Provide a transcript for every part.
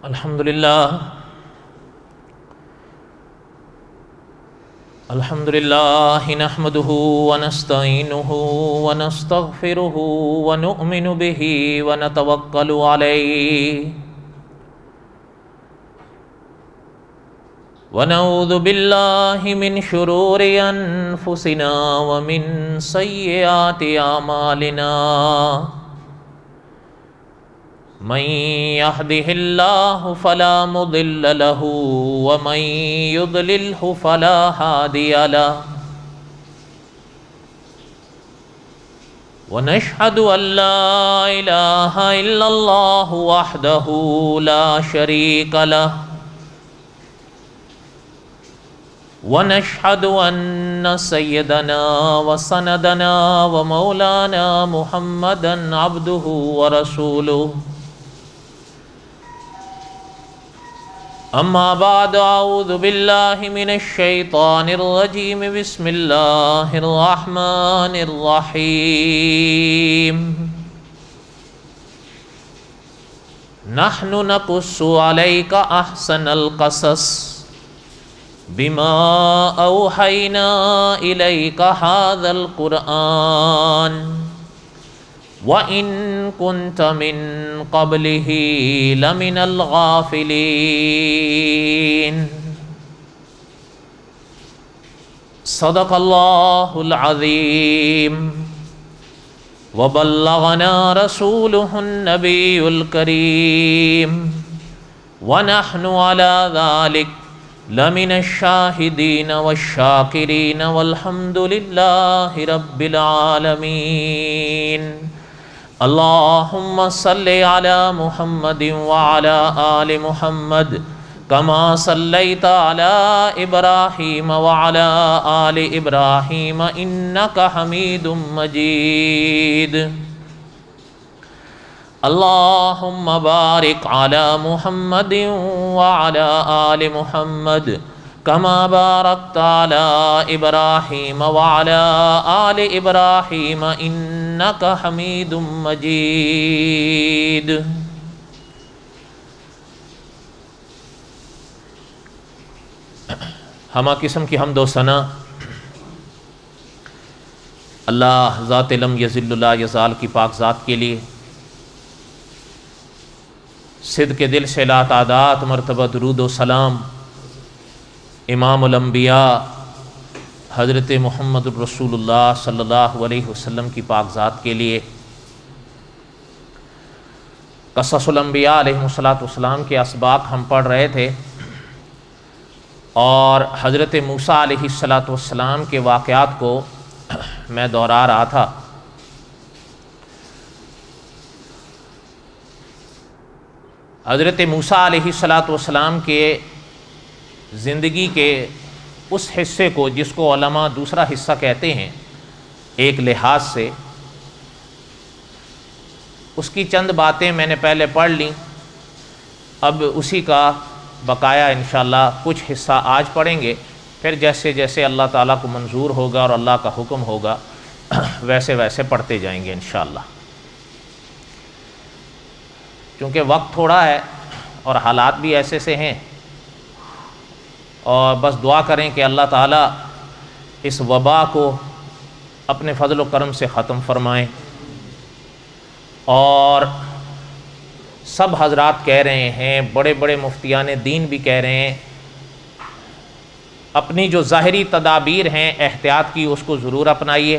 الحمدللہ نحمدہ ونستعینہ ونستغفرہ ونؤمن بہ ونتوکل علیہ ونعوذ باللہ من شرور انفسنا ومن سیئات اعمالنا من يهده الله فلا مضل له ومن يضلله فلا هادي له ونشهد أن لا إله إلا الله وحده لا شريك له ونشهد أن سيدنا وسندنا ومولانا محمدا عبده ورسوله اما بعد اعوذ باللہ من الشیطان الرجیم بسم اللہ الرحمن الرحیم نحن نقص علیک احسن القصص بما اوحینا الیک ھذا القرآن وَإِن كُنْتَ مِن قَبْلِهِ لَمِنَ الْغَافِلِينَ صدق اللہ العظیم وبلغنا رسوله النبی الکریم ونحن على ذلك لمن الشاہدین والشاکرین والحمد للہ رب العالمین اللہم صلی علی محمد وعلی آل محمد کما صلیت علی ابراہیم وعلی آل ابراہیم انکا حمید مجید اللہم بارک علی محمد وعلی آل محمد کما بارکت علی ابراہیم وعلی آل ابراہیم انکا حمید مجید ہمہ قسم کی حمد و ثنا اللہ ذات لم یزل لا یزال کی پاک ذات کے لیے صدق دل سے لا تعداد مرتبہ درود و سلام امام الانبیاء حضرت محمد رسول اللہ صلی اللہ علیہ وسلم کی پاک ذات کے لیے قصص الانبیاء علیہ السلام کے اسباق ہم پڑھ رہے تھے اور حضرت موسیٰ علیہ السلام کے واقعات کو میں دہرا رہا تھا۔ حضرت موسیٰ علیہ السلام کے زندگی کے اس حصے کو جس کو علماء دوسرا حصہ کہتے ہیں ایک لحاظ سے، اس کی چند باتیں میں نے پہلے پڑھ لیں، اب اسی کا بقایا انشاءاللہ کچھ حصہ آج پڑھیں گے، پھر جیسے جیسے اللہ تعالیٰ کو منظور ہوگا اور اللہ کا حکم ہوگا ویسے ویسے پڑھتے جائیں گے انشاءاللہ۔ چونکہ وقت تھوڑا ہے اور حالات بھی ایسے سے ہیں، اور بس دعا کریں کہ اللہ تعالیٰ اس وبا کو اپنے فضل و کرم سے ختم فرمائیں۔ اور سب حضرات کہہ رہے ہیں، بڑے بڑے مفتیان دین بھی کہہ رہے ہیں، اپنی جو ظاہری تدابیر ہیں احتیاط کی اس کو ضرور اپنائیے،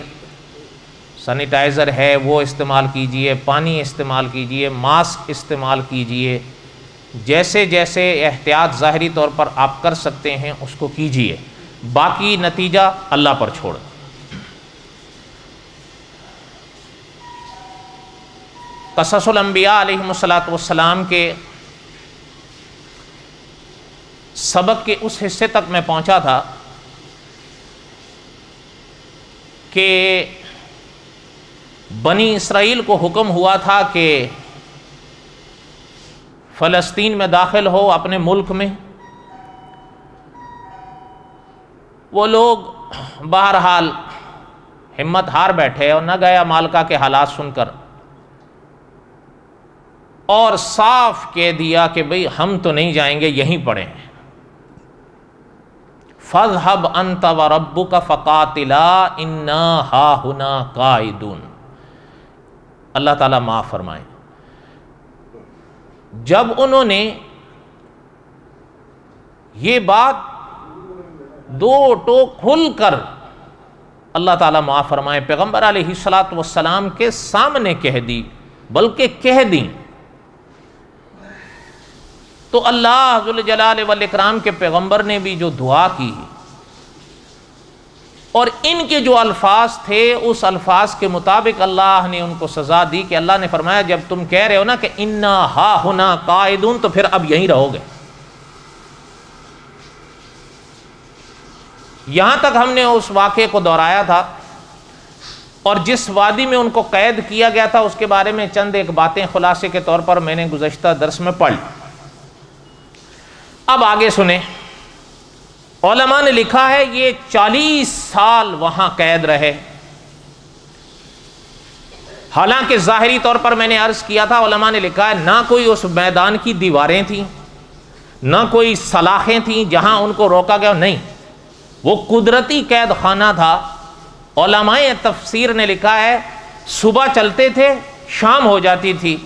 سینیٹائزر ہے وہ استعمال کیجئے، پانی استعمال کیجئے، ماسک استعمال کیجئے، جیسے جیسے احتیاط ظاہری طور پر آپ کر سکتے ہیں اس کو کیجئے، باقی نتیجہ اللہ پر چھوڑ۔ قصص الانبیاء علیہ السلام کے سبق کے اس حصے تک میں پہنچا تھا کہ بنی اسرائیل کو حکم ہوا تھا کہ فلسطین میں داخل ہو اپنے ملک میں، وہ لوگ بہرحال ہمت ہار بیٹھے اور نہ گیا مالکا کے حالات سن کر۔ اور صاف کہہ دیا کہ بھئی ہم تو نہیں جائیں گے، یہیں پڑے ہیں۔ فَاذْهَبْ أَنْتَ وَرَبُّكَ فَقَاتِلَا إِنَّا هَاهُنَا قَاعِدُونَ۔ اللہ تعالیٰ معاف فرمائے، جب انہوں نے یہ بات دو ٹوک کھل کر اللہ تعالیٰ معاف فرمائے پیغمبر علیہ الصلوۃ والسلام کے سامنے کہہ دی، بلکہ کہہ دیں، تو اللہ ذوالجلال والاکرام کے پیغمبر نے بھی جو دعا کی اور ان کے جو الفاظ تھے اس الفاظ کے مطابق اللہ نے ان کو سزا دی کہ اللہ نے فرمایا جب تم کہہ رہے ہو نا کہ انا ہا ہنا قاعدون، تو پھر اب یہیں رہو گے۔ یہاں تک ہم نے اس واقعے کو دہرایا تھا، اور جس وادی میں ان کو قید کیا گیا تھا اس کے بارے میں چند ایک باتیں خلاصے کے طور پر میں نے گزشتہ درس میں پڑھ لی۔ اب آگے سنیں، علماء نے لکھا ہے یہ 40 سال وہاں قید رہے۔ حالانکہ ظاہری طور پر میں نے عرض کیا تھا، علماء نے لکھا ہے نہ کوئی اس میدان کی دیواریں تھیں، نہ کوئی سلاخیں تھیں جہاں ان کو روکا گیا، نہیں، وہ قدرتی قید خانہ تھا۔ علماء تفسیر نے لکھا ہے صبح چلتے تھے، شام ہو جاتی تھی،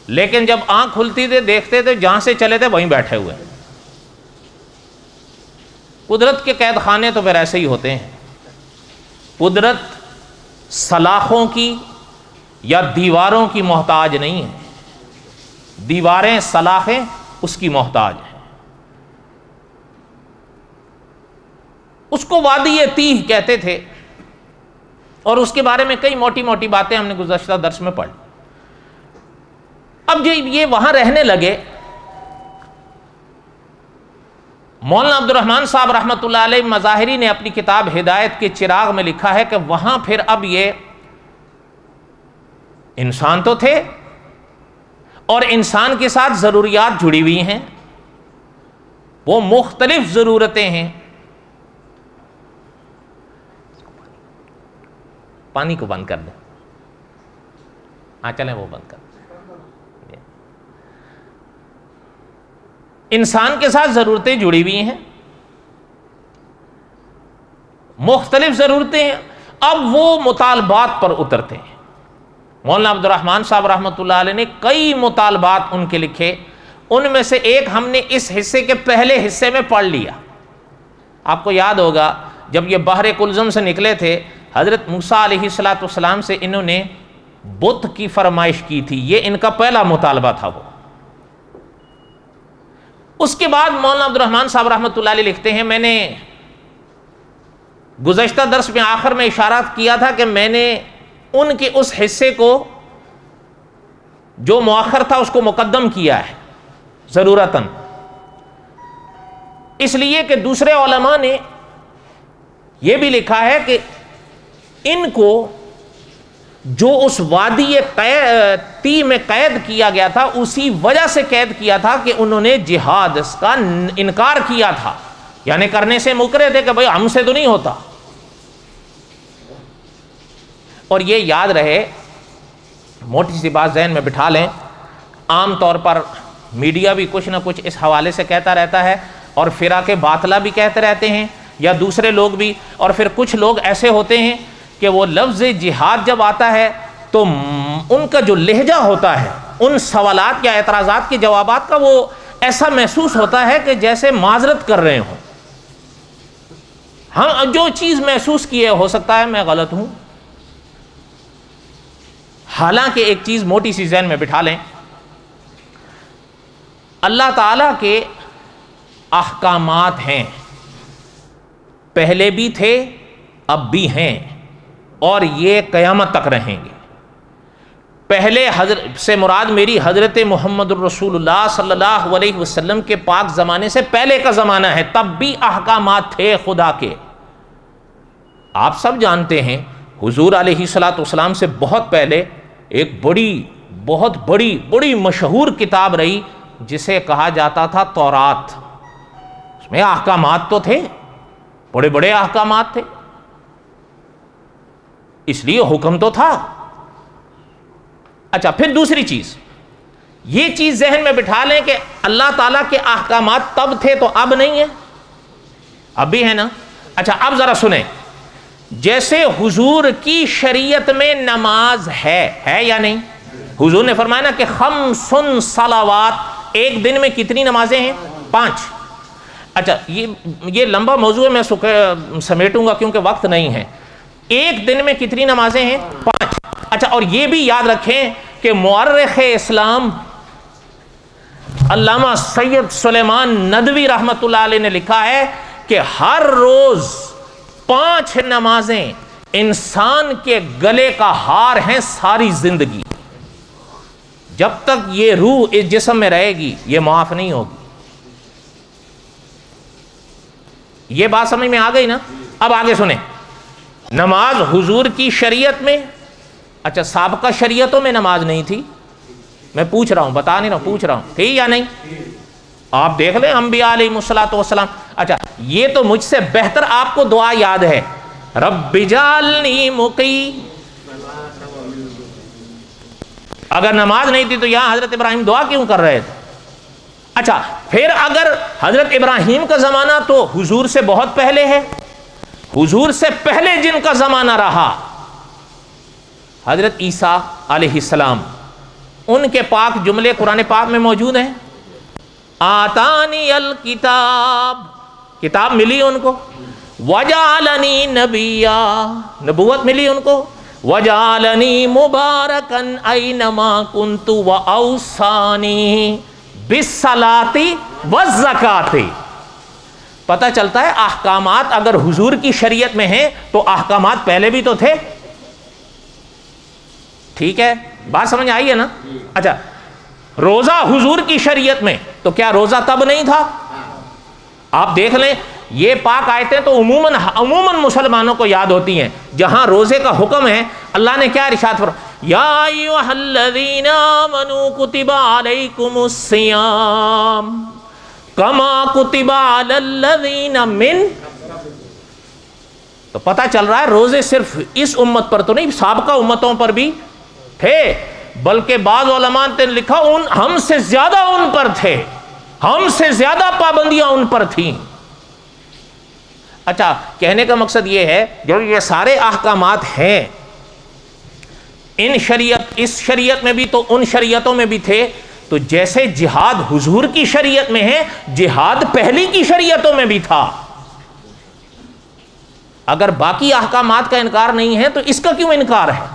لیکن جب آنکھ کھلتی تھی دیکھتے تھے جہاں سے چلے تھے وہیں بیٹھے ہوئے۔ قدرت کے قید خانے تو پھر ایسے ہی ہوتے ہیں۔ قدرت سلاخوں کی یا دیواروں کی محتاج نہیں ہے، دیواریں سلاخیں اس کی محتاج ہیں۔ اس کو وادی تیہ کہتے تھے، اور اس کے بارے میں کئی موٹی موٹی باتیں ہم نے گزشتہ درس میں پڑھ۔ اب یہ وہاں رہنے لگے، مولانا عبد الرحمن صاحب رحمۃ اللہ علیہ مظاہری نے اپنی کتاب ہدایت کے چراغ میں لکھا ہے کہ وہاں پھر اب یہ انسان تو تھے اور انسان کے ساتھ ضروریات جڑی ہوئی ہیں، وہ مختلف ضرورتیں ہیں۔ پانی کو بند کر دیں، ہاں چلیں وہ بند کر دیں۔ انسان کے ساتھ ضرورتیں جڑی ہوئی ہیں، مختلف ضرورتیں ہیں، اب وہ مطالبات پر اترتے ہیں۔ مولانا عبد الرحمن صاحب رحمۃ اللہ علیہ نے کئی مطالبات ان کے لکھے، ان میں سے ایک ہم نے اس حصے کے پہلے حصے میں پڑھ لیا۔ آپ کو یاد ہوگا جب یہ بحر کلزم سے نکلے تھے، حضرت موسیٰ علیہ السلام سے انہوں نے بت کی فرمائش کی تھی، یہ ان کا پہلا مطالبہ تھا۔ وہ اس کے بعد مولانا عبد الرحمن صاحب رحمۃ اللہ علیہ لکھتے ہیں، میں نے گزشتہ درس میں آخر میں اشارات کیا تھا کہ میں نے ان کے اس حصے کو جو مؤخر تھا اس کو مقدم کیا ہے ضرورتاً، اس لیے کہ دوسرے علماء نے یہ بھی لکھا ہے کہ ان کو جو اس وادی تی میں قید کیا گیا تھا اسی وجہ سے قید کیا تھا کہ انہوں نے جہاد کا انکار کیا تھا، یعنی کرنے سے مکرے تھے کہ بھئی ہم سے تو نہیں ہوتا۔ اور یہ یاد رہے، موٹی سی بات ذہن میں بٹھا لیں، عام طور پر میڈیا بھی کچھ نہ کچھ اس حوالے سے کہتا رہتا ہے، اور فرقہ باطلہ بھی کہتے رہتے ہیں، یا دوسرے لوگ بھی، اور پھر کچھ لوگ ایسے ہوتے ہیں کہ وہ لفظ جہاد جب آتا ہے تو ان کا جو لہجہ ہوتا ہے ان سوالات یا اعتراضات کے جوابات کا، وہ ایسا محسوس ہوتا ہے کہ جیسے معذرت کر رہے ہوں۔ ہم جو چیز محسوس کیے ہو سکتا ہے میں غلط ہوں، حالانکہ ایک چیز موٹی سی ذہن میں بٹھا لیں، اللہ تعالیٰ کے احکامات ہیں، پہلے بھی تھے اب بھی ہیں اور یہ قیامت تک رہیں گے۔ پہلے حضرت سے مراد میری حضرت محمد الرسول اللہ صلی اللہ علیہ وسلم کے پاک زمانے سے پہلے کا زمانہ ہے، تب بھی احکامات تھے خدا کے۔ آپ سب جانتے ہیں حضور علیہ الصلوۃ والسلام سے بہت پہلے ایک بہت بڑی مشہور کتاب رہی جسے کہا جاتا تھا تورات۔ اس میں احکامات تو تھے، بڑے احکامات تھے، اس لیے حکم تو تھا۔ اچھا، پھر دوسری چیز یہ چیز ذہن میں بٹھا لیں کہ اللہ تعالیٰ کے احکامات تب تھے تو اب نہیں ہے، اب بھی ہے نا۔ اچھا اب ذرا سنیں، جیسے حضور کی شریعت میں نماز ہے یا نہیں؟ حضور نے فرمایا نا کہ خمس صلوات، ایک دن میں کتنی نمازیں ہیں؟ 5۔ اچھا یہ لمبا موضوع ہے، میں سمیٹوں گا کیونکہ وقت نہیں ہے۔ ایک دن میں کتنی نمازیں ہیں؟ 5۔ اچھا اور یہ بھی یاد رکھیں کہ مورخ اسلام علامہ سید سلیمان ندوی رحمۃ اللہ علیہ نے لکھا ہے کہ ہر روز 5 نمازیں انسان کے گلے کا ہار ہیں ساری زندگی، جب تک یہ روح اس جسم میں رہے گی یہ معاف نہیں ہوگی۔ یہ بات سمجھ میں آ گئی نا؟ اب آگے سنیں، نماز حضور کی شریعت میں، اچھا سابقہ شریعتوں میں نماز نہیں تھی، میں پوچھ رہا ہوں، بتا نہیں رہا ہوں، پوچھ رہا ہوں، تھی یا نہیں؟ آپ دیکھ لیں انبیاء علیہ الصلوۃ والسلام۔ اچھا یہ تو مجھ سے بہتر آپ کو دعا یاد ہے، رب اجعلنی مقیم۔ اگر نماز نہیں تھی تو یہاں حضرت ابراہیم دعا کیوں کر رہے تھے؟ اچھا پھر اگر حضرت ابراہیم کا زمانہ تو حضور سے بہت پہلے ہے، حضور سے پہلے جن کا زمانہ رہا حضرت عیسیٰ علیہ السلام، ان کے پاک جملے قرآن پاک میں موجود ہیں، آتانی الکتاب، کتاب ملی ان کو، وجعلنی نبیا، نبوت ملی ان کو، وجعلنی مبارکن اینما کنت واوصانی بالصلاۃ والزکاۃ۔ پتہ چلتا ہے احکامات اگر حضور کی شریعت میں ہیں تو احکامات پہلے بھی تو تھے، ٹھیک ہے بات سمجھ آئی ہے نا؟ اچھا روزہ حضور کی شریعت میں تو کیا روزہ تب نہیں تھا؟ آپ دیکھ لیں یہ پاک آیتیں تو عموماً مسلمانوں کو یاد ہوتی ہیں، جہاں روزے کا حکم ہے اللہ نے کیا ارشاد فرمایا، یا ایھا الذین آمنوا کتب علیکم الصیام کما کتب علی الذین من، تو پتہ چل رہا ہے روزے صرف اس امت پر تو نہیں، سابقہ امتوں پر بھی تھے، بلکہ بعض علماء نے لکھا ہم سے زیادہ ان پر تھے، ہم سے زیادہ پابندیاں ان پر تھیں۔ اچھا کہنے کا مقصد یہ ہے جب یہ سارے احکامات ہیں اس شریعت میں بھی تو ان شریعتوں میں بھی تھے، تو جیسے جہاد حضور کی شریعت میں ہے جہاد پہلی کی شریعتوں میں بھی تھا۔ اگر باقی احکامات کا انکار نہیں ہے تو اس کا کیوں انکار ہے؟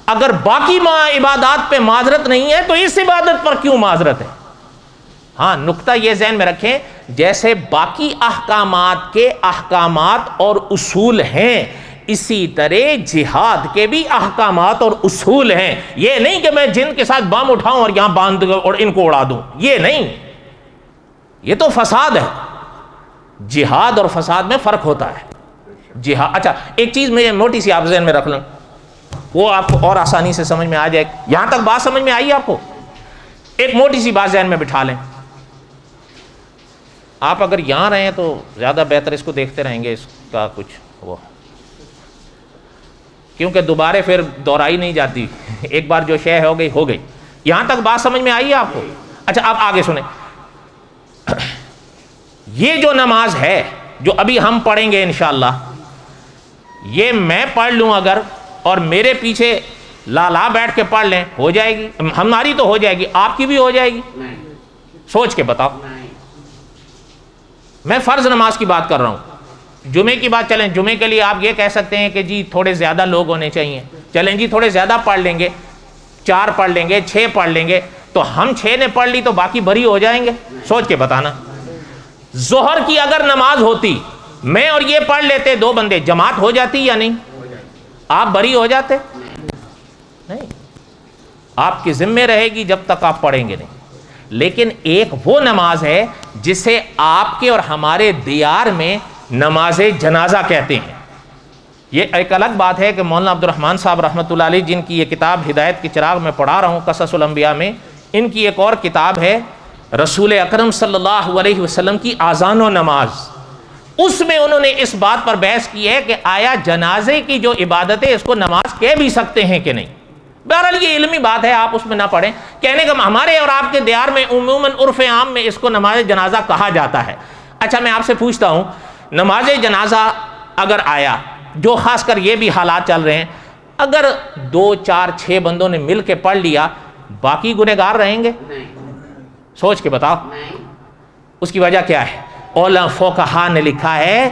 اگر باقی عبادات پہ معذرت نہیں ہے تو اس عبادت پر کیوں معذرت ہے؟ ہاں نقطہ یہ ذہن میں رکھیں، جیسے باقی احکامات کے احکامات اور اصول ہیں اسی طرح جہاد کے بھی احکامات اور اصول ہیں۔ یہ نہیں کہ میں جن کے ساتھ بام اٹھاؤں اور یہاں باندھ اور ان کو اڑا دوں، یہ نہیں، یہ تو فساد ہے۔ جہاد اور فساد میں فرق ہوتا ہے۔ جہاد، اچھا ایک چیز میں موٹی سی آپ ذہن میں رکھ لیں، وہ آپ کو اور آسانی سے سمجھ میں آ جائے، یہاں تک بات سمجھ میں آئی آپ کو؟ ایک موٹی سی بات ذہن میں بٹھا لیں، آپ اگر یہاں رہیں تو زیادہ بہتر، اس کو دیکھتے رہیں گے، اس کا کچھ وہ، کیونکہ دوبارہ پھر دہرائی نہیں جاتی، ایک بار جو شے ہو گئی۔ یہاں تک بات سمجھ میں آئی ہے آپ کو؟ اچھا آپ آگے سنیں، یہ جو نماز ہے جو ابھی ہم پڑھیں گے انشاءاللہ، یہ میں پڑھ لوں اگر اور میرے پیچھے لالا بیٹھ کے پڑھ لیں، ہو جائے گی؟ ہماری تو ہو جائے گی، آپ کی بھی ہو جائے گی؟ سوچ کے بتاؤ۔ میں فرض نماز کی بات کر رہا ہوں، جمعے کی بات چلیں، جمعے کے لیے آپ یہ کہہ سکتے ہیں کہ جی تھوڑے زیادہ لوگ ہونے چاہیے، چلیں جی تھوڑے زیادہ پڑھ لیں گے، 4 پڑھ لیں گے، 6 پڑھ لیں گے، تو ہم 6 نے پڑھ لی تو باقی بری ہو جائیں گے؟ سوچ کے بتانا۔ ظہر کی اگر نماز ہوتی، میں اور یہ پڑھ لیتے 2 بندے، جماعت ہو جاتی یا نہیں؟ آپ بری ہو جاتے؟ نہیں، آپ کی ذمہ رہے گی جب تک آپ پڑھیں گے نہیں۔ لیکن ایک وہ نماز ہے جسے آپ کے اور ہمارے دیار میں نماز جنازہ کہتے ہیں۔ یہ ایک الگ بات ہے کہ مولانا عبد الرحمن صاحب رحمۃ اللہ علیہ، جن کی یہ کتاب ہدایت کی چراغ میں پڑھا رہا ہوں قصص الانبیاء میں، ان کی ایک اور کتاب ہے رسول اکرم صلی اللہ علیہ وسلم کی آذان و نماز، اس میں انہوں نے اس بات پر بحث کی ہے کہ آیا جنازے کی جو عبادت ہے اس کو نماز کہہ بھی سکتے ہیں کہ نہیں؟ بہرحال یہ علمی بات ہے، آپ اس میں نہ پڑھیں. کہنے کا ہمارے اور آپ کے دیار میں عموماً عرف عام میں اس کو نماز جنازہ کہا جاتا ہے. اچھا میں آپ سے پوچھتا ہوں، نماز جنازہ اگر آیا، جو خاص کر یہ بھی حالات چل رہے ہیں، اگر 2 4 6 بندوں نے مل کے پڑھ لیا، باقی گنہگار رہیں گے؟ سوچ کے بتاؤ. اس کی وجہ کیا ہے؟ علماء فقہا نے لکھا ہے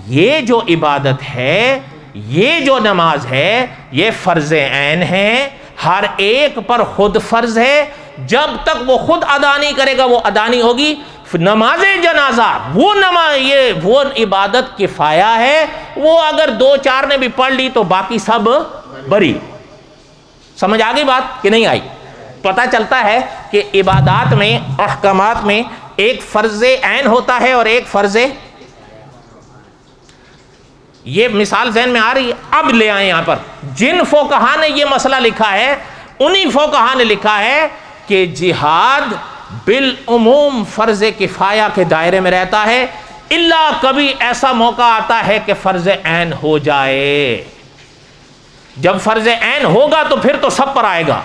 یہ جو عبادت ہے، یہ جو نماز ہے، یہ فرض عین ہے، ہر ایک پر خود فرض ہے. جب تک وہ خود ادا نہیں کرے گا وہ ادا نہیں ہوگی. نماز جنازہ وہ عبادت کفایہ ہے، وہ اگر 2 4 نے بھی پڑھ لی تو باقی سب بری. سمجھ آ گئی بات کہ نہیں آئی؟ پتہ چلتا ہے کہ عبادات میں، احکامات میں ایک فرض عین ہوتا ہے اور ایک فرض. یہ مثال ذہن میں آ رہی ہے؟ اب لے آئیں یہاں پر. جن فقہا نے یہ مسئلہ لکھا ہے، انہی فقہا نے لکھا ہے کہ جہاد بالعموم فرض کفایہ کے دائرے میں رہتا ہے، الا کبھی ایسا موقع آتا ہے کہ فرض عین ہو جائے. جب فرض عین ہوگا تو پھر تو سب پر آئے گا،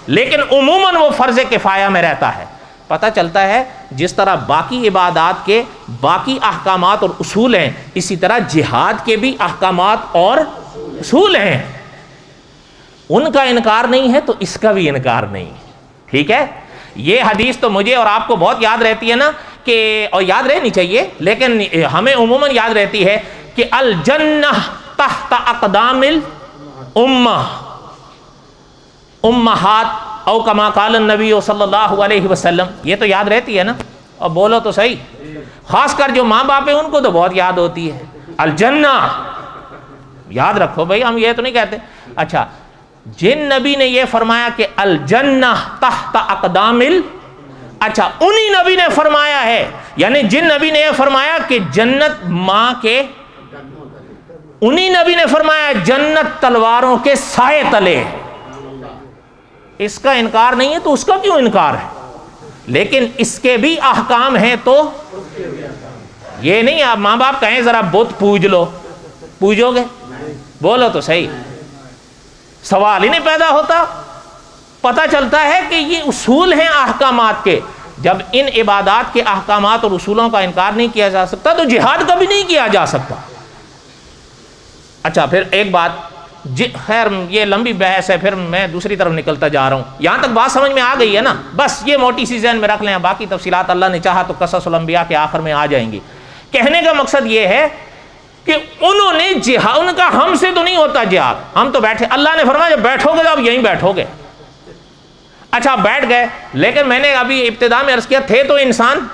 لیکن عموماً وہ فرض کفایہ میں رہتا ہے. پتہ چلتا ہے جس طرح باقی عبادات کے باقی احکامات اور اصول ہیں، اسی طرح جہاد کے بھی احکامات اور اصول ہیں. ان کا انکار نہیں ہے تو اس کا بھی انکار نہیں. ٹھیک ہے؟ یہ حدیث تو مجھے اور آپ کو بہت یاد رہتی ہے نا، کہ اور یاد رہنی چاہیے، لیکن ہمیں عموماً یاد رہتی ہے کہ الجنہ تحت اقدام الامہ امہات او کما قال النبی صلی اللہ علیہ وسلم. یہ تو یاد رہتی ہے نا؟ اور بولو تو صحیح. خاص کر جو ماں باپ ہیں ان کو تو بہت یاد ہوتی ہے. الجنہ یاد رکھو بھائی، ہم یہ تو نہیں کہتے. اچھا، جن نبی نے یہ فرمایا کہ الجنہ تحت اقدام اچھا انہی نبی نے فرمایا ہے، یعنی جن نبی نے یہ فرمایا کہ جنت ماں کے، انہی نبی نے فرمایا جنت تلواروں کے سائے تلے. اس کا انکار نہیں ہے تو اس کا کیوں انکار ہے؟ لیکن اس کے بھی احکام ہیں. تو یہ نہیں آپ ماں باپ کہیں ذرا بت پوج لو، پوجو گے؟ بولو تو صحیح. سوال ہی نہیں پیدا ہوتا. پتہ چلتا ہے کہ یہ اصول ہیں احکامات کے. جب ان عبادات کے احکامات اور اصولوں کا انکار نہیں کیا جا سکتا تو جہاد کبھی نہیں کیا جا سکتا. اچھا پھر ایک بات، خیر یہ لمبی بحث ہے، پھر میں دوسری طرف نکلتا جا رہا ہوں. یہاں تک بات سمجھ میں آ گئی ہے نا؟ بس یہ موٹی سی ذہن میں رکھ لیں، باقی تفصیلات اللہ نے چاہا تو قصص الانبیاء کے آخر میں آ جائیں گی. کہنے کا مقصد یہ ہے کہ انہوں نے جہاد، ان کا ہم سے تو نہیں ہوتا جہاد، ہم تو بیٹھے، اللہ نے فرمایا جب بیٹھو گے تو اب یہیں بیٹھو گے. اچھا بیٹھ گئے، لیکن میں نے ابھی ابتدا میں عرض کیا تھے تو انسان،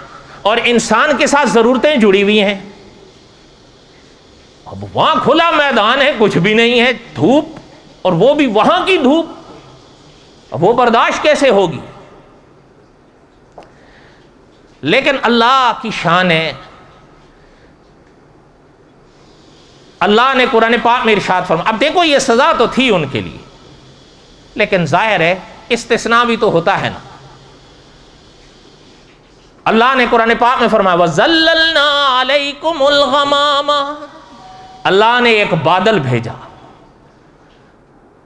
اور انسان کے ساتھ ضرورتیں جڑی ہوئی ہیں. اب وہاں کھلا میدان ہے، کچھ بھی نہیں ہے، دھوپ، اور وہ بھی وہاں کی دھوپ، اب وہ برداشت کیسے ہوگی؟ لیکن اللہ کی شان ہے، اللہ نے قرآن پاک میں ارشاد فرمایا. اب دیکھو یہ سزا تو تھی ان کے لیے، لیکن ظاہر ہے استثناء بھی تو ہوتا ہے نا. اللہ نے قرآن پاک میں فرمایا وَظَلَّلْنَا عَلَيْكُمُ الْغَمَامَ، اللہ نے ایک بادل بھیجا.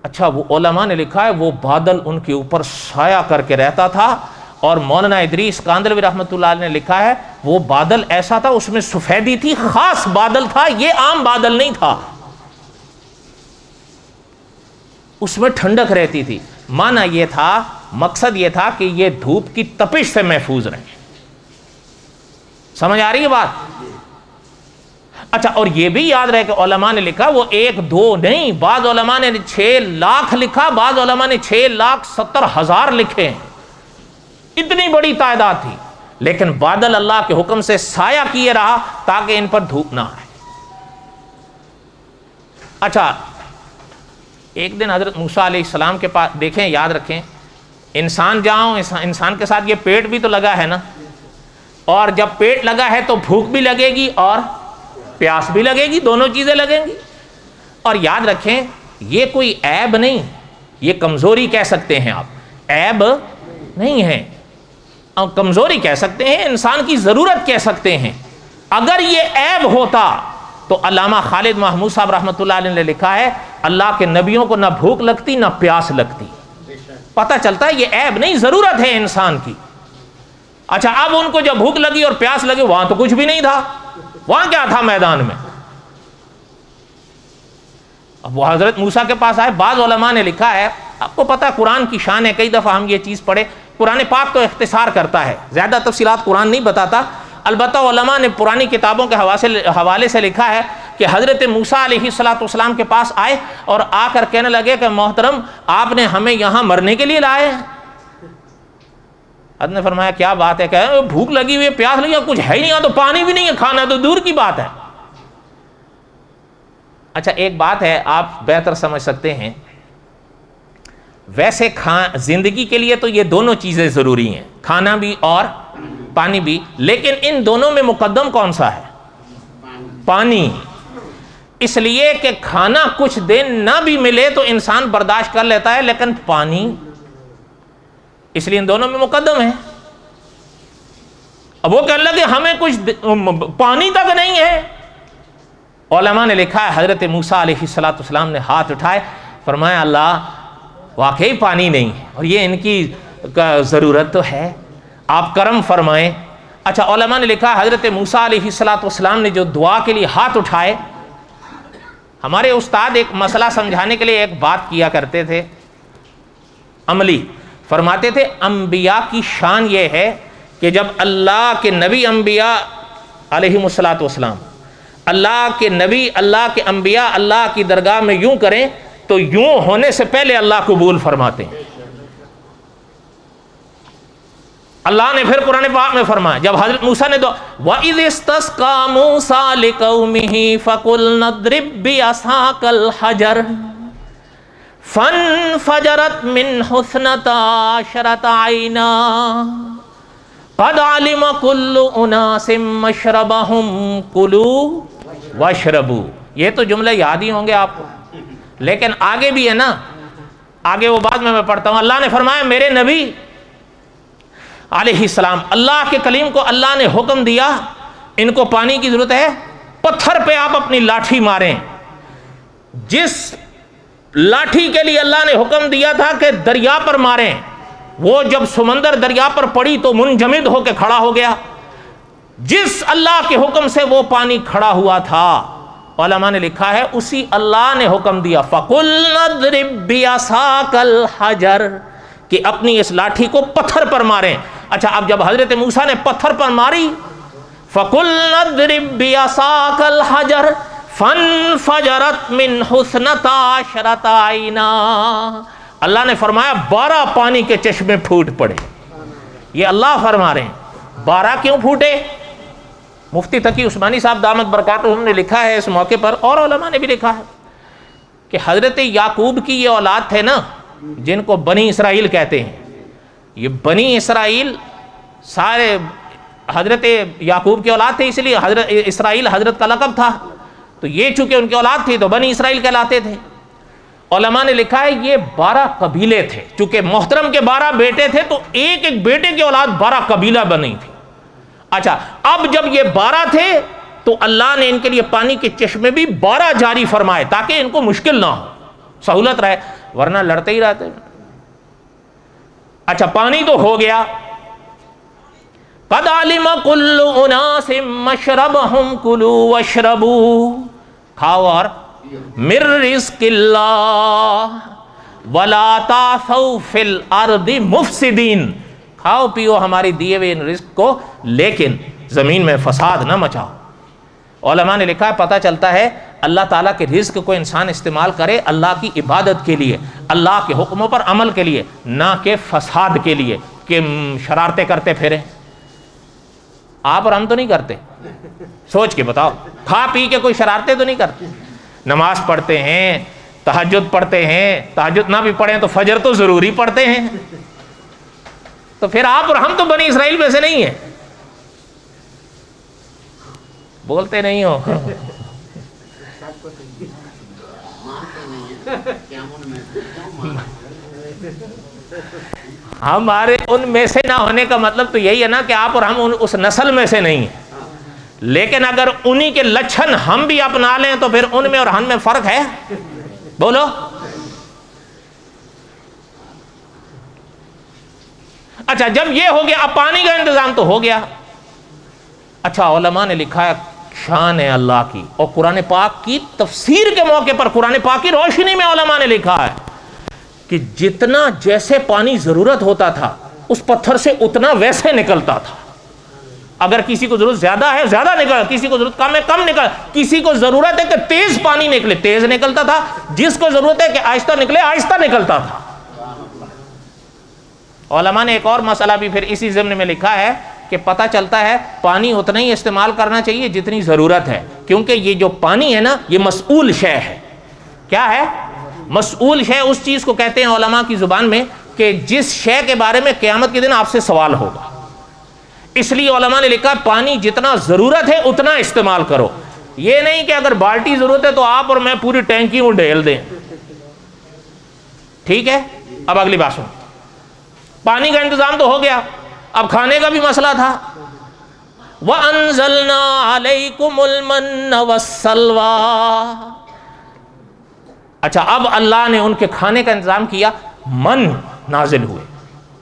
اچھا وہ علماء نے لکھا ہے وہ بادل ان کے اوپر سایہ کر کے رہتا تھا، اور مولانا ادریس کاندلوی رحمۃ اللہ علیہ نے لکھا ہے وہ بادل ایسا تھا اس میں سفیدی تھی، خاص بادل تھا، یہ عام بادل نہیں تھا، اس میں ٹھنڈک رہتی تھی. معنی یہ تھا، مقصد یہ تھا کہ یہ دھوپ کی تپش سے محفوظ رہیں. سمجھ آ رہی ہے بات؟ اچھا اور یہ بھی یاد رہے کہ علماء نے لکھا وہ 1 2 نہیں، بعض علماء نے 6 لاکھ لکھا، بعض علماء نے 6,70,000 لکھے ہیں. اتنی بڑی تعداد تھی، لیکن بادل اللہ کے حکم سے سایہ کیے رہا تاکہ ان پر دھوپ نہ آئے. اچھا ایک دن حضرت موسیٰ علیہ السلام کے پاس، دیکھیں یاد رکھیں، انسان جاؤں، انسان کے ساتھ یہ پیٹ بھی تو لگا ہے نا، اور جب پیٹ لگا ہے تو بھوک بھی لگے گی اور پیاس بھی لگے گی، دونوں چیزیں لگیں گی. اور یاد رکھیں یہ کوئی عیب نہیں، یہ کمزوری کہہ سکتے ہیں آپ، عیب نہیں ہے، کمزوری کہہ سکتے ہیں، انسان کی ضرورت کہہ سکتے ہیں. اگر یہ عیب ہوتا تو علامہ خالد محمود صاحب رحمۃ اللہ علیہ نے لکھا ہے اللہ کے نبیوں کو نہ بھوک لگتی نہ پیاس لگتی. پتہ چلتا ہے یہ عیب نہیں، ضرورت ہے انسان کی۔ اچھا اب ان کو جب بھوک لگی اور پیاس لگی، وہاں تو کچھ بھی نہیں تھا، وہاں کیا تھا میدان میں؟ اب وہ حضرت موسیٰ کے پاس آئے۔ بعض علماء نے لکھا ہے، آپ کو پتہ قرآن کی شان ہے، کئی دفعہ ہم یہ چیز پڑھے، قرآن پاک تو اختصار کرتا ہے، زیادہ تفصیلات قرآن نہیں بتاتا، البتہ علماء نے پرانی کتابوں کے حوالے سے لکھا ہے کہ حضرت موسیٰ علیہ السلام کے پاس آئے اور آ کر کہنے لگے کہ محترم آپ نے ہمیں یہاں مرنے کے لیے لائے ہیں؟ حضرت نے فرمایا کیا بات ہے، کہ بھوک لگی ہوئی ہے، پیاس لگی ہے، کچھ ہے ہی نہیں، یہاں تو پانی بھی نہیں ہے، کھانا تو دور کی بات ہے۔ اچھا ایک بات ہے آپ بہتر سمجھ سکتے ہیں، ویسے زندگی کے لیے تو یہ دونوں چیزیں ضروری ہیں، کھانا بھی اور پانی بھی، لیکن ان دونوں میں مقدم کون سا ہے؟ پانی۔ اس لیے کہ کھانا کچھ دن نہ بھی ملے تو انسان برداشت کر لیتا ہے، لیکن پانی، اس لیے ان دونوں میں مقدم ہے۔ اب وہ کہنے لگے ہمیں کچھ پانی تک نہیں ہے۔ علماء نے لکھا ہے حضرت موسیٰ علیہ السلام نے ہاتھ اٹھائے، فرمایا اللہ واقعی پانی نہیں ہے اور یہ ان کی ضرورت تو ہے، آپ کرم فرمائیں۔ اچھا علماء نے لکھا ہے حضرت موسیٰ علیہ السلام نے جو دعا کے لیے ہاتھ اٹھائے، ہمارے استاد ایک مسئلہ سمجھانے کے لیے ایک بات کیا کرتے تھے عملی، فرماتے تھے انبیاء کی شان یہ ہے کہ جب اللہ کے نبی انبیاء علیہم السلام، اللہ کے نبی، اللہ کے انبیاء اللہ کی درگاہ میں یوں کریں تو یوں ہونے سے پہلے اللہ قبول فرماتے ہیں۔ اللہ نے پھر قرآن پاک میں فرمایا جب حضرت موسیٰ نے دعا وَإِذِ اسْتَسْقَىٰ مُوسَىٰ لِقَوْمِهِ فَقُلْنَا اضْرِب بِّعَصَاكَ الْحَجَرَ فَانْفَجَرَتْ مِنْهُ اثْنَتَا عَشْرَةَ عَيْنًا قَدْ عَلِمَ كُلُّ أُنَاسٍ مَّشْرَبَهُمْ كُلُوا وَاشْرَبُوا۔ یہ تو جملے یاد ہی ہوں گے آپ کو، لیکن آگے بھی ہے نا، آگے وہ بعد میں پڑھتا ہوں۔ اللہ نے فرمایا میرے نبی علیہ السلام، اللہ کے کلیم کو اللہ نے حکم دیا ان کو پانی کی ضرورت ہے، پتھر پہ آپ اپنی لاٹھی ماریں۔ جس لاٹھی کے لیے اللہ نے حکم دیا تھا کہ دریا پر ماریں، وہ جب سمندر دریا پر پڑی تو منجمد ہو کے کھڑا ہو گیا۔ جس اللہ کے حکم سے وہ پانی کھڑا ہوا تھا، علماء نے لکھا ہے اسی اللہ نے حکم دیا فَقُلْنَا اضْرِب بِّعَصَاكَ الْحَجَرَ کہ اپنی اس لاٹھی کو پتھر پر ماریں۔ اچھا اب جب حضرت موسیٰ نے پتھر پر ماری فَقُلْنَا اضْرِب بِّعَصَاكَ الْحَجَرَ فَانْفَجَرَتْ مِنْهُ اثْنَتَا عَشْرَةَ عَيْنًا، اللہ نے فرمایا 12 پانی کے چشمے پھوٹ پڑے۔ یہ اللہ فرما رہے ہیں 12 کیوں پھوٹے؟ مفتی تقی عثمانی صاحب دامت برکاتہم نے لکھا ہے اس موقع پر، اور علماء نے بھی لکھا ہے کہ حضرت یعقوب کی یہ اولاد تھے نا جن کو بنی اسرائیل کہتے ہیں، یہ بنی اسرائیل سارے حضرت یعقوب کی اولاد تھے، اس لیے حضرت اسرائیل حضرت کا لقب تھا، تو یہ چونکہ ان کی اولاد تھی تو بنی اسرائیل کہلاتے تھے۔ علماء نے لکھا ہے یہ 12 قبیلے تھے، چونکہ محترم کے 12 بیٹے تھے تو ایک ایک بیٹے کی اولاد 12 قبیلہ بنی تھی۔ اچھا اب جب یہ 12 تھے تو اللہ نے ان کے لیے پانی کے چشمے بھی 12 جاری فرمائے تاکہ ان کو مشکل نہ ہو، سہولت رہے، ورنہ لڑتے ہی رہتے۔ اچھا پانی تو ہو گیا، قَدْ عَلِمَ كُلُّ أُنَاسٍ مَّشْرَبَهُمْ كُلُوا وَاشْرَبُوا، کھاؤ اور مِن رِزْقِ اللَّهِ وَلَا تَعْثَوْا فِي الْأَرْضِ مُفْسِدِينَ، کھاؤ پیو ہماری دیے ہوئے ان رزق کو، لیکن زمین میں فساد نہ مچاؤ۔ علماء نے لکھا ہے پتہ چلتا ہے اللہ تعالیٰ کے رزق کو انسان استعمال کرے اللہ کی عبادت کے لیے، اللہ کے حکموں پر عمل کے لیے، نہ کہ فساد کے لیے کہ شرارتیں کرتے پھریں۔ آپ اور ہم تو نہیں کرتے، سوچ کے بتاؤ، کھا پی کے کوئی شرارتیں تو نہیں کرتے، نماز پڑھتے ہیں، تہجد پڑھتے ہیں، تہجد نہ بھی پڑھیں تو فجر تو ضروری پڑھتے ہیں، تو پھر آپ اور ہم تو بنی اسرائیل میں سے نہیں ہیں، بولتے نہیں ہو۔ ہمارے ان میں سے نہ ہونے کا مطلب تو یہی ہے نا کہ آپ اور ہم اس نسل میں سے نہیں ہیں، لیکن اگر انہی کے لچھن ہم بھی اپنا لیں تو پھر ان میں اور ہم میں فرق ہے، بولو۔ اچھا جب یہ ہو گیا، اب پانی کا انتظام تو ہو گیا. اچھا علماء نے لکھا ہے شان ہے اللہ کی، اور قرآن پاک کی تفسیر کے موقع پر قرآن پاک کی روشنی میں علماء نے لکھا ہے کہ جتنا جیسے پانی ضرورت ہوتا تھا اس پتھر سے اتنا ویسے نکلتا تھا. اگر کسی کو ضرورت زیادہ ہے زیادہ نکل، کسی کو ضرورت کم ہے کم نکل، کسی کو ضرورت ہے کہ تیز پانی نکلے تیز نکلتا تھا، جس کو ضرورت ہے کہ آہستہ نکلے آہستہ نکلتا تھا. علماء نے ایک اور مسئلہ بھی پھر اسی ضمن میں لکھا ہے کہ پتہ چلتا ہے پانی اتنا ہی استعمال کرنا چاہیے جتنی ضرورت ہے، کیونکہ یہ جو پانی ہے نا یہ مسئول شے ہے. کیا ہے؟ مسئول شے. اس چیز کو کہتے ہیں علماء کی زبان میں کہ جس شے کے بارے میں قیامت کے دن آپ سے سوال ہوگا. اس لیے علماء نے لکھا پانی جتنا ضرورت ہے اتنا استعمال کرو. یہ نہیں کہ اگر بالٹی ضرورت ہے تو آپ اور میں پوری ٹینکی میں ڈھیل دیں. ٹھیک ہے. اب اگلی بات سن. پانی کا انتظام تو ہو گیا، اب کھانے کا بھی مسئلہ تھا. وَأَنزَلْنَا عَلَيْكُمُ الْمَنَّ وَالسَّلْوَىٰ. اچھا اب اللہ نے ان کے کھانے کا انتظام کیا، من نازل ہوئے،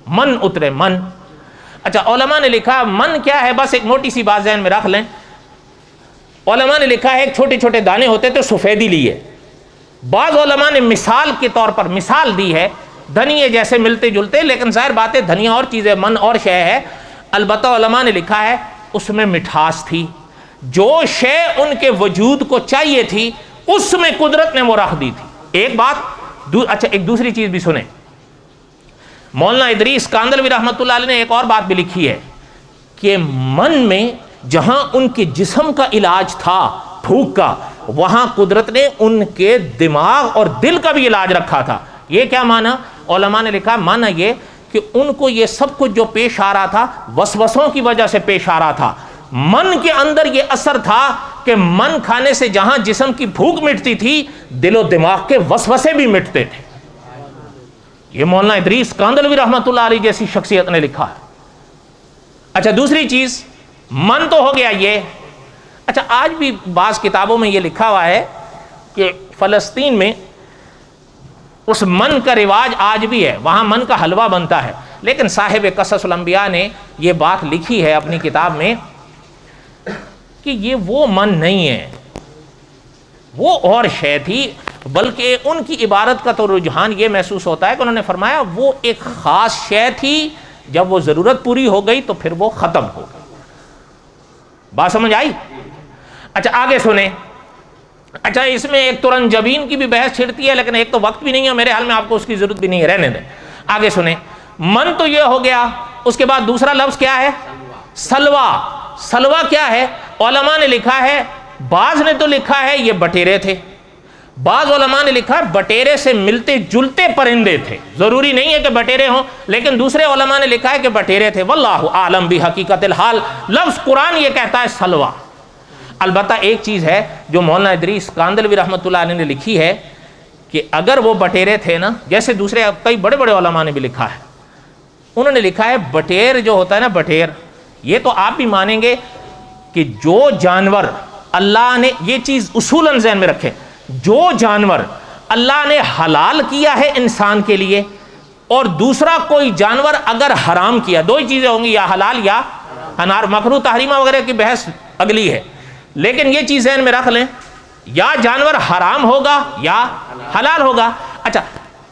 من اترے، من. اچھا علماء نے لکھا من کیا ہے، بس ایک موٹی سی بات ذہن میں رکھ لیں. علماء نے لکھا ہے ایک چھوٹے چھوٹے دانے ہوتے تھے سفیدی لیے. بعض علماء نے مثال کے طور پر مثال دی ہے دھنیے جیسے ملتے جلتے، لیکن ظاہر بات ہے دھنیا اور چیزیں، من اور شے ہے. البتہ علماء نے لکھا ہے اس میں مٹھاس تھی، جو شے ان کے وجود کو چاہیے تھی اس میں قدرت نے وہ رکھ دی تھی. ایک بات. اچھا ایک دوسری چیز بھی سنیں. مولانا ادریس کاندلوی رحمۃ اللہ علیہ نے ایک اور بات بھی لکھی ہے کہ من میں جہاں ان کے جسم کا علاج تھا بھوک کا، وہاں قدرت نے ان کے دماغ اور دل کا بھی علاج رکھا تھا. یہ کیا معنی؟ علماء نے لکھا معنی یہ کہ ان کو یہ سب کچھ جو پیش آ رہا تھا وسوسوں کی وجہ سے پیش آ رہا تھا. من کے اندر یہ اثر تھا کہ من کھانے سے جہاں جسم کی بھوک مٹتی تھی دل و دماغ کے وسوسے بھی مٹتے تھے. یہ مولانا ادریس کاندلوی رحمۃ اللہ علیہ جیسی شخصیت نے لکھا ہے. اچھا دوسری چیز من تو ہو گیا یہ. اچھا آج بھی بعض کتابوں میں یہ لکھا ہوا ہے کہ فلسطین میں اس من کا رواج آج بھی ہے، وہاں من کا حلوہ بنتا ہے. لیکن صاحب قصص الانبیاء نے یہ بات لکھی ہے اپنی کتاب میں کہ یہ وہ من نہیں ہے، وہ اور شے تھی. بلکہ ان کی عبارت کا تو رجحان یہ محسوس ہوتا ہے کہ انہوں نے فرمایا وہ ایک خاص شے تھی، جب وہ ضرورت پوری ہو گئی تو پھر وہ ختم ہو گئی. بات سمجھ آئی؟ اچھا آگے سنیں. اچھا اس میں ایک ترنجبین کی بھی بحث چھڑتی ہے، لیکن ایک تو وقت بھی نہیں ہے میرے حال میں، آپ کو اس کی ضرورت بھی نہیں ہے، رہنے دیں. آگے سنیں. من تو یہ ہو گیا. اس کے بعد دوسرا لفظ کیا ہے؟ سلوا. سلوا کیا ہے؟ علماء نے لکھا ہے، بعض نے تو لکھا ہے یہ بٹیرے تھے، بعض علماء نے لکھا بٹیرے سے ملتے جلتے پرندے تھے. ضروری نہیں ہے کہ بٹیرے ہوں، لیکن دوسرے علماء نے لکھا ہے کہ بٹیرے تھے. واللہ عالم بحقیقت الحال. لفظ قرآن یہ کہتا ہے سلوا. البتہ ایک چیز ہے جو مولانا ادریس کاندلوی رحمۃ اللہ علیہ نے لکھی ہے کہ اگر وہ بٹیرے تھے نا، جیسے دوسرے کئی بڑے بڑے علماء نے بھی لکھا ہے، انہوں نے لکھا ہے بٹیر جو ہوتا ہے نا، بٹیر، یہ تو آپ بھی مانیں گے کہ جو جانور اللہ نے، یہ چیز اصولاً ذہن میں رکھیں، جو جانور اللہ نے حلال کیا ہے انسان کے لیے، اور دوسرا کوئی جانور اگر حرام کیا، دو ہی چیزیں ہوں گی، یا حلال یا انار. مکروہ تحریمہ وغیرہ کی بحث اگلی ہے، لیکن یہ چیز ذہن میں رکھ لیں، یا جانور حرام ہوگا یا حلال ہوگا. اچھا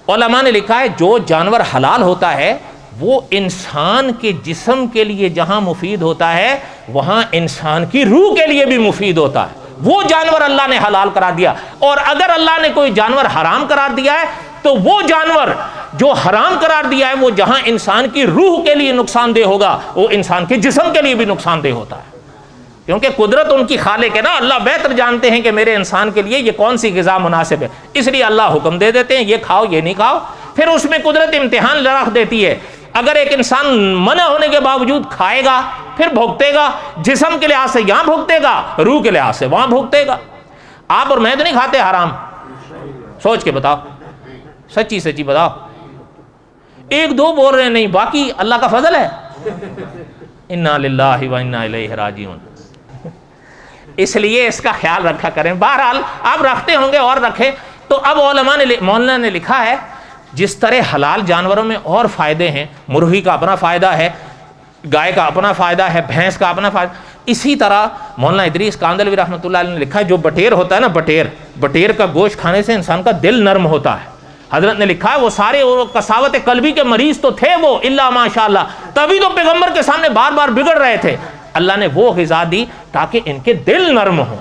علماء نے لکھا ہے جو جانور حلال ہوتا ہے وہ انسان کے جسم کے لیے جہاں مفید ہوتا ہے وہاں انسان کی روح کے لیے بھی مفید ہوتا ہے. وہ جانور اللہ نے حلال قرار دیا. اور اگر اللہ نے کوئی جانور حرام قرار دیا ہے تو وہ جانور جو حرام قرار دیا ہے وہ جہاں انسان کی روح کے لیے نقصان دہ ہوگا وہ انسان کے جسم کے لیے بھی نقصان دہ ہوتا ہے. کیونکہ قدرت ان کی خالق ہے نا، اللہ بہتر جانتے ہیں کہ میرے انسان کے لیے یہ کون سی غذا مناسب ہے، اس لیے اللہ حکم دے دیتے ہیں یہ کھاؤ یہ نہیں کھاؤ. پھر اس میں قدرت امتحان رکھ دیتی ہے. اگر ایک انسان منع ہونے کے باوجود کھائے گا پھر بھوگتے گا، جسم کے لحاظ سے یہاں بھوگتے گا، روح کے لحاظ سے وہاں بھوگتے گا. آپ اور میں تو نہیں کھاتے حرام، سوچ کے بتاؤ، سچی سچی بتاؤ. ایک دو بول رہے ہیں نہیں، باقی اللہ کا فضل ہے. انا للہ و انا الیہ راجعون. اس لیے اس کا خیال رکھا کریں. بہرحال آپ رکھتے ہوں گے اور رکھیں. تو اب علماء نے، مولانا نے لکھا ہے جس طرح حلال جانوروں میں اور فائدے ہیں، مرغی کا اپنا فائدہ ہے، گائے کا اپنا فائدہ ہے، بھینس کا اپنا فائدہ، اسی طرح مولانا ادریس کاندھلوی رحمۃ اللہ علیہ نے لکھا ہے جو بٹیر ہوتا ہے نا، بٹیر کا گوشت کھانے سے انسان کا دل نرم ہوتا ہے. حضرت نے لکھا ہے وہ سارے وہ کساوت قلبی کے مریض تو تھے وہ الا ماشاء اللہ، تبھی تو پیغمبر کے سامنے بار بار بگڑ رہے تھے. اللہ نے وہ غذا دی تاکہ ان کے دل نرم ہوں.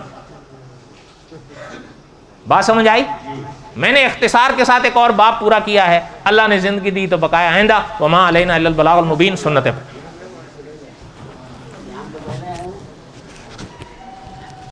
بات سمجھ آئی؟ میں نے اختصار کے ساتھ ایک اور باب پورا کیا ہے. اللہ نے زندگی دی تو بقایا آئندہ. وما علینا الا البلاغ المبین سنت ہے.